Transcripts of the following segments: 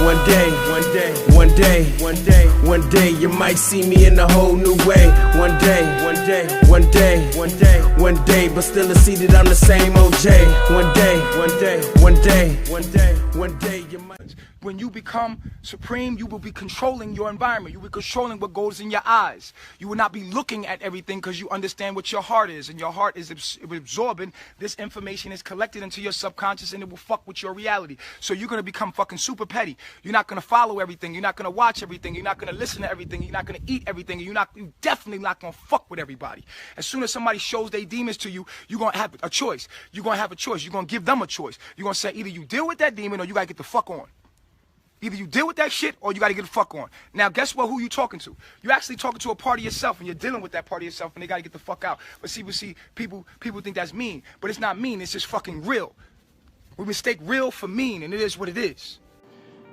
One day, you might see me in a whole new way. One day, but still I see that I'm the same OJ. One day, you might. When you become supreme, you will be controlling your environment. You will be controlling what goes in your eyes. You will not be looking at everything because you understand what your heart is. And your heart is absorbing this information, is collected into your subconscious, and it will fuck with your reality. So you're going to become fucking super petty. You're not going to follow everything. You're not going to watch everything. You're not going to listen to everything. You're not going to eat everything. You definitely not going to fuck with everybody. As soon as somebody shows their demons to you, you're going to have a choice. You're going to have a choice. You're going to give them a choice. You're going to say either you deal with that demon or you got to get the fuck on. Either you deal with that shit or you got to get the fuck on. Now, guess what? Who you talking to? You're actually talking to a part of yourself, and you're dealing with that part of yourself, and they got to get the fuck out. But see, people think that's mean, but it's not mean. It's just fucking real. We mistake real for mean, and it is what it is.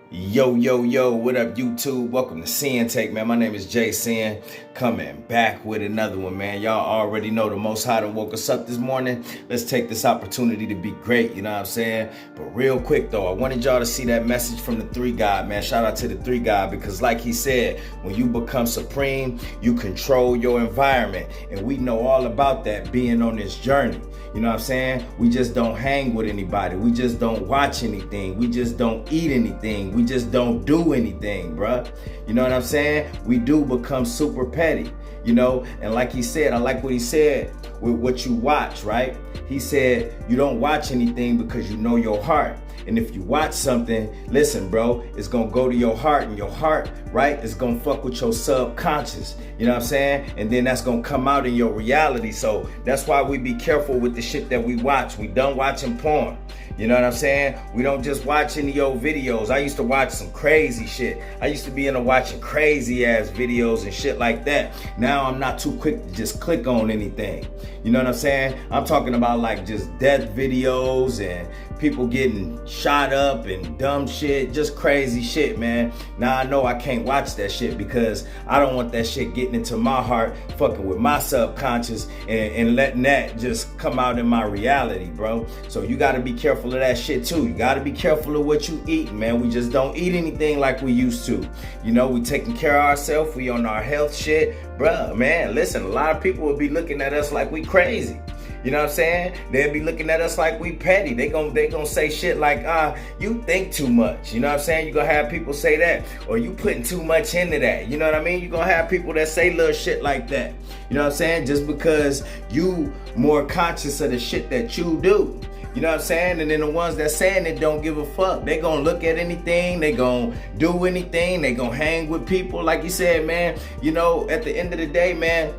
Yo, what up, YouTube? Welcome to Sinn-Take, man. My name is Sin, coming back with another one, man. Y'all already know the Most High done woke us up this morning. Let's take this opportunity to be great, you know what I'm saying? But real quick, though, I wanted y'all to see that message from the 3 God, man. Shout out to the 3 God, because like he said, when you become supreme, you control your environment. And we know all about that being on this journey. You know what I'm saying? We just don't hang with anybody. We just don't watch anything. We just don't eat anything. We just don't do anything, bruh. You know what I'm saying? We do become super petty, you know? And like he said, I like what he said with what you watch, right? He said, you don't watch anything because you know your heart. And if you watch something, listen, bro, it's going to go to your heart, and your heart, right, is going to fuck with your subconscious. You know what I'm saying? And then that's going to come out in your reality. So that's why we be careful with the shit that we watch. We done watching porn. You know what I'm saying? We don't just watch any old videos. I used to watch some crazy shit. I used to be into watching crazy ass videos and shit like that. Now I'm not too quick to just click on anything. You know what I'm saying? I'm talking about like just death videos and people getting shot up and dumb shit, just crazy shit, man. Now I know I can't watch that shit because I don't want that shit getting into my heart, fucking with my subconscious and letting that just come out in my reality, bro. So you gotta be careful of that shit too. You gotta be careful of what you eat, man. We just don't eat anything like we used to. You know, we taking care of ourselves, we on our health shit. Bruh, man, listen, a lot of people will be looking at us like we crazy. You know what I'm saying? They'll be looking at us like we petty. They gonna say shit like, you think too much. You know what I'm saying? You gonna have people say that. Or you putting too much into that. You know what I mean? You gonna have people that say little shit like that. You know what I'm saying? Just because you more conscious of the shit that you do. You know what I'm saying? And then the ones that saying it don't give a fuck. They gonna look at anything. They gonna do anything. They gonna hang with people. Like you said, man, you know, at the end of the day, man,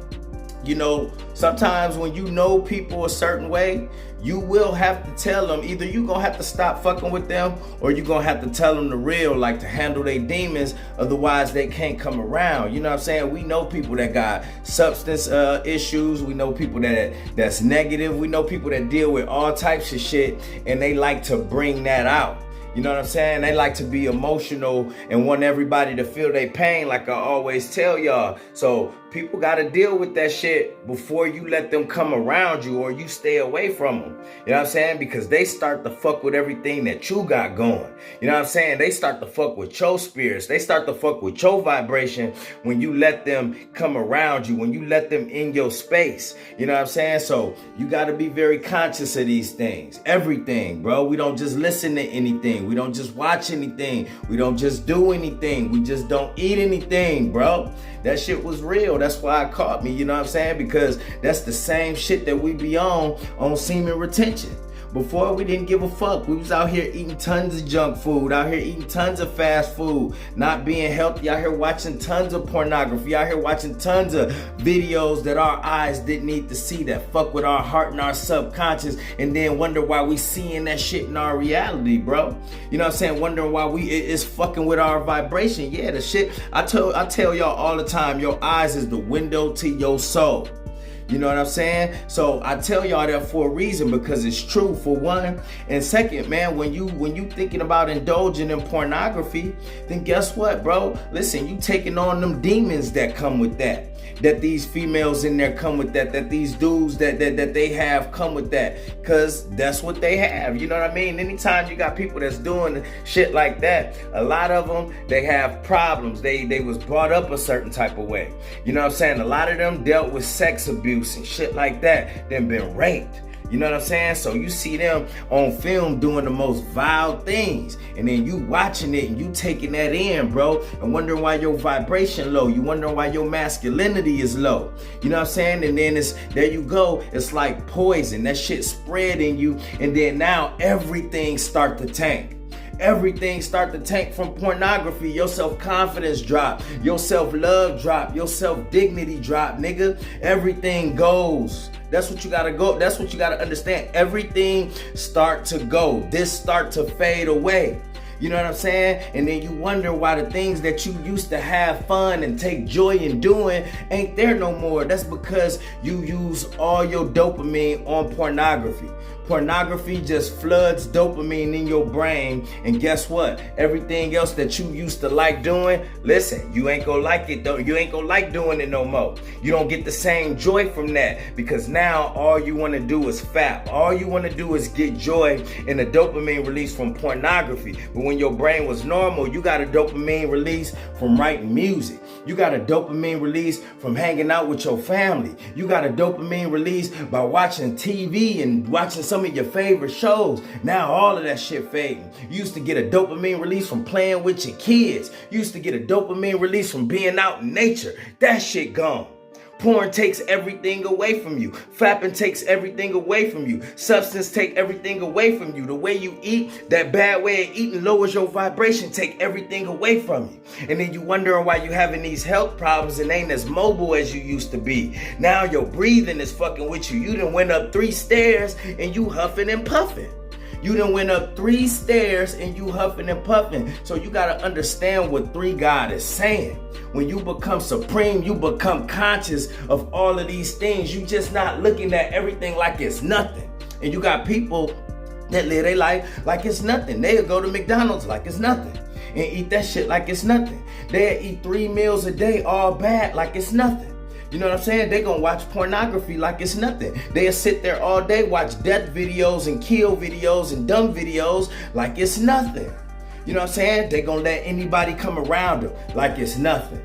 you know, sometimes when you know people a certain way, you will have to tell them, either you gonna have to stop fucking with them or you gonna have to tell them the real, like to handle their demons, otherwise they can't come around. You know what I'm saying? We know people that got substance issues. We know people that's negative. We know people that deal with all types of shit, and they like to bring that out. You know what I'm saying? They like to be emotional and want everybody to feel their pain, like I always tell y'all. So people got to deal with that shit before you let them come around you or you stay away from them. You know what I'm saying? Because they start to fuck with everything that you got going. You know what I'm saying? They start to fuck with your spirits. They start to fuck with your vibration when you let them come around you, when you let them in your space. You know what I'm saying? So you got to be very conscious of these things. Everything, bro. We don't just listen to anything. We don't just watch anything. We don't just do anything. We just don't eat anything, bro. That shit was real. That's why it caught me, you know what I'm saying? Because that's the same shit that we be on semen retention. Before, we didn't give a fuck. We was out here eating tons of junk food, out here eating tons of fast food, not being healthy, out here watching tons of pornography, out here watching tons of videos that our eyes didn't need to see, that fuck with our heart and our subconscious, and then wonder why we seeing that shit in our reality, bro. You know what I'm saying? Wondering why it's fucking with our vibration. Yeah, the shit, I tell y'all all the time, your eyes is the window to your soul. You know what I'm saying? So I tell y'all that for a reason, because it's true, for one. And second, man, when you thinking about indulging in pornography, then guess what, bro? Listen, you taking on them demons that come with that. that these females in there come with that these dudes that they have come with that, because that's what they have. You know what I mean? Anytime you got people that's doing shit like that, a lot of them, they have problems. They was brought up a certain type of way. You know what I'm saying? A lot of them dealt with sex abuse and shit like that, then been raped. You know what I'm saying? So you see them on film doing the most vile things, and then you watching it and you taking that in, bro, and wondering why your vibration low. You wondering why your masculinity is low. You know what I'm saying? And then there you go. It's like poison. That shit spread in you, and then now everything start to tank. Everything start to tank from pornography. Your self-confidence drop. Your self-love drop. Your self-dignity drop, nigga. Everything goes. That's what you gotta go. That's what you gotta understand. Everything start to go. This start to fade away. You know what I'm saying? And then you wonder why the things that you used to have fun and take joy in doing ain't there no more. That's because you use all your dopamine on pornography. Pornography just floods dopamine in your brain, and guess what? Everything else that you used to like doing, listen, you ain't gonna like it though. You ain't gonna like doing it no more. You don't get the same joy from that, because now all you want to do is fap. All you want to do is get joy in the dopamine release from pornography. But when your brain was normal, you got a dopamine release from writing music. You got a dopamine release from hanging out with your family. You got a dopamine release by watching TV and watching some of your favorite shows. Now all of that shit fading. You used to get a dopamine release from playing with your kids. You used to get a dopamine release from being out in nature. That shit gone. Porn takes everything away from you. Fapping takes everything away from you. Substance take everything away from you. The way you eat, that bad way of eating lowers your vibration, take everything away from you. And then you wondering why you having these health problems and ain't as mobile as you used to be. Now your breathing is fucking with you. You done went up 3 stairs and you huffing and puffing. You done went up 3 stairs and you huffing and puffing. So you gotta understand what 3 God is saying. When you become supreme, you become conscious of all of these things. You just not looking at everything like it's nothing. And you got people that live their life like it's nothing. They'll go to McDonald's like it's nothing and eat that shit like it's nothing. They'll eat 3 meals a day all bad like it's nothing. You know what I'm saying? They gonna watch pornography like it's nothing. They'll sit there all day, watch death videos and kill videos and dumb videos like it's nothing. You know what I'm saying? They gonna let anybody come around them like it's nothing.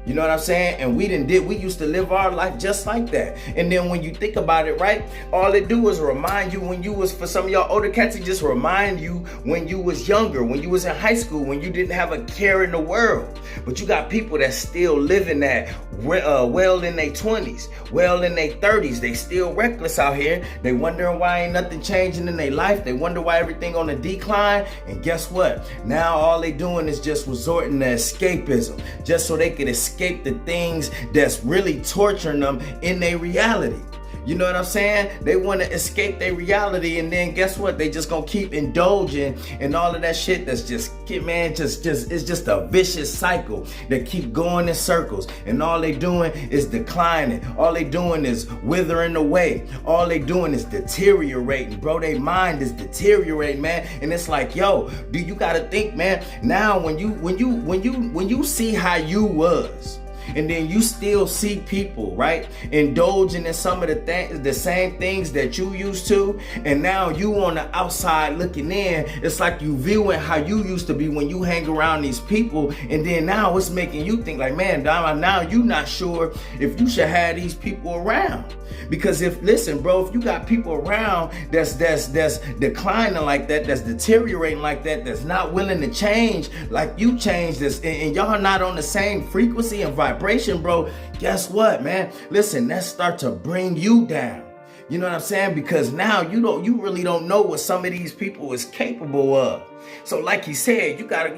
You know what I'm saying? And we used to live our life just like that. And then when you think about it, right? All it do is remind you when you was, for some of y'all older cats, it just remind you when you was younger, when you was in high school, when you didn't have a care in the world. But you got people that still living that well in their 20s, well in their 30s. They still reckless out here. They wondering why ain't nothing changing in their life. They wonder why everything on the decline. And guess what? Now all they doing is just resorting to escapism, just so they could escape the things that's really torturing them in their reality. You know what I'm saying? They want to escape their reality, and then guess what? They just gonna keep indulging in all of that shit that's just it's just a vicious cycle that keep going in circles, and all they doing is declining. All they doing is withering away. All they doing is deteriorating, bro. Their mind is deteriorating, man. And it's like, yo, do you gotta think, man? Now, when you see how you was, and then you still see people, right, indulging in some of the same things that you used to, and now you on the outside looking in, it's like you viewing how you used to be when you hang around these people, and then now it's making you think like, man, now you not sure if you should have these people around. Because listen, bro, if you got people around that's declining like that, that's deteriorating like that, that's not willing to change like you changed, and y'all not on the same frequency and vibration, bro, guess what, man? Listen, that start to bring you down. You know what I'm saying? Because now you really don't know what some of these people is capable of. So like he said, you gotta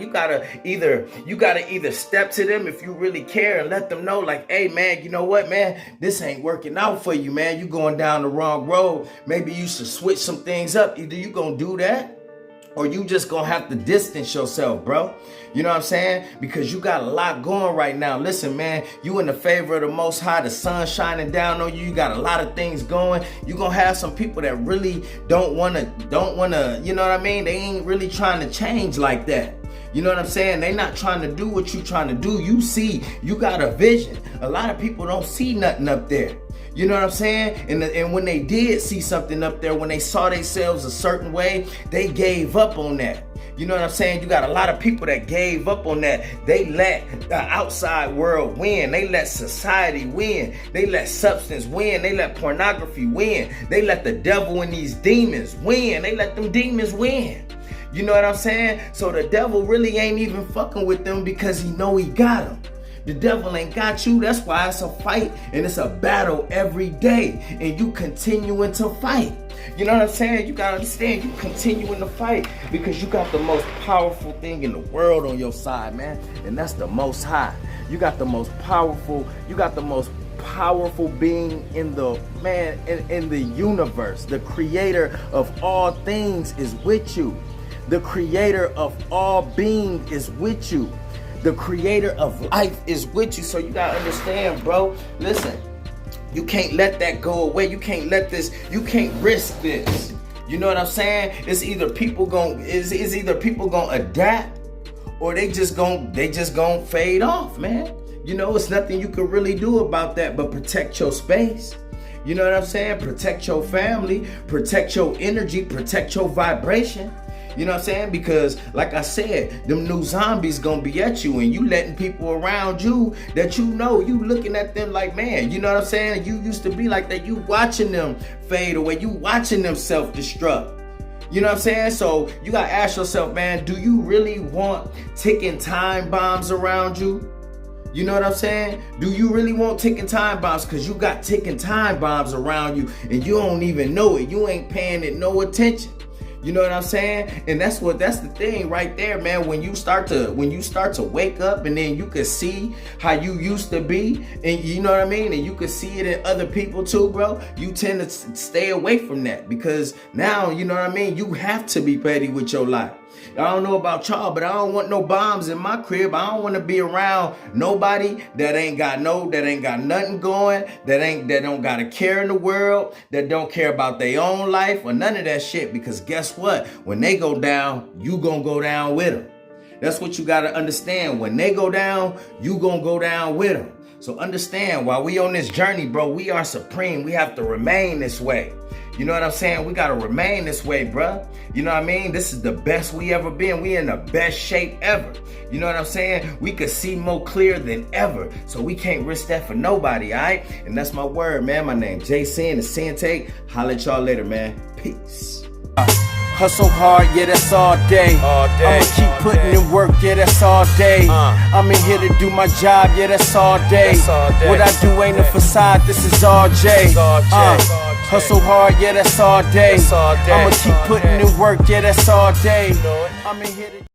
either step to them if you really care and let them know, like, hey man, you know what, man, this ain't working out for you, man. You going down the wrong road. Maybe you should switch some things up. Either you gonna do that, or you just gonna have to distance yourself, bro. You know what I'm saying? Because you got a lot going right now. Listen, man, you in the favor of the Most High, the sun shining down on you. You got a lot of things going. You gonna have some people that really don't wanna, you know what I mean? They ain't really trying to change like that. You know what I'm saying? They not trying to do what you trying to do. You see, you got a vision. A lot of people don't see nothing up there. You know what I'm saying? And when they did see something up there, when they saw themselves a certain way, they gave up on that. You know what I'm saying? You got a lot of people that gave up on that. They let the outside world win. They let society win. They let substance win. They let pornography win. They let the devil and these demons win. They let them demons win. You know what I'm saying? So the devil really ain't even fucking with them because he know he got them. The devil ain't got you. That's why it's a fight and it's a battle every day. And you continuing to fight. You know what I'm saying? You gotta understand, you continuing to fight because you got the most powerful thing in the world on your side, man. And that's the Most High. You got the most powerful being in the in the universe. The creator of all things is with you. The creator of all being is with you. The creator of life is with you. So you gotta understand, bro. Listen, you can't let that go away. You can't let this, you can't risk this. You know what I'm saying? It's either people gonna adapt or they just gonna fade off, man. You know, it's nothing you can really do about that but protect your space. You know what I'm saying? Protect your family, protect your energy, protect your vibration. You know what I'm saying? Because like I said, them new zombies gonna be at you and you letting people around you that you know, you looking at them like, man, you know what I'm saying? You used to be like that. You watching them fade away. You watching them self-destruct. You know what I'm saying? So you gotta ask yourself, man, do you really want ticking time bombs around you? You know what I'm saying? Do you really want ticking time bombs? Because you got ticking time bombs around you and you don't even know it. You ain't paying it no attention. You know what I'm saying? And that's the thing right there, man. When you start to wake up and then you can see how you used to be, and you know what I mean? And you can see it in other people too, bro. You tend to stay away from that because now, you know what I mean? You have to be petty with your life. I don't know about y'all, but I don't want no bombs in my crib. I don't want to be around nobody that ain't got nothing going, that don't got a care in the world, that don't care about their own life or none of that shit. Because guess what? When they go down, you gonna go down with them. That's what you gotta understand. When they go down, you gonna go down with them. So understand, while we on this journey, bro, we are supreme. We have to remain this way. You know what I'm saying? We gotta remain this way, bruh. You know what I mean? This is the best we ever been. We in the best shape ever. You know what I'm saying? We could see more clear than ever. So we can't risk that for nobody, all right? And that's my word, man. My name Jay Sin, it's Sinn-Take. Holla at y'all later, man. Peace. Hustle hard, yeah, that's all day. I'ma keep putting in work, yeah, that's all day. I'm in here to do my job, yeah, that's all day. What I do ain't a facade, this is all Jay. Hustle hard, yeah, that's all day. I'ma keep putting in work, yeah, that's all day. I'm in here to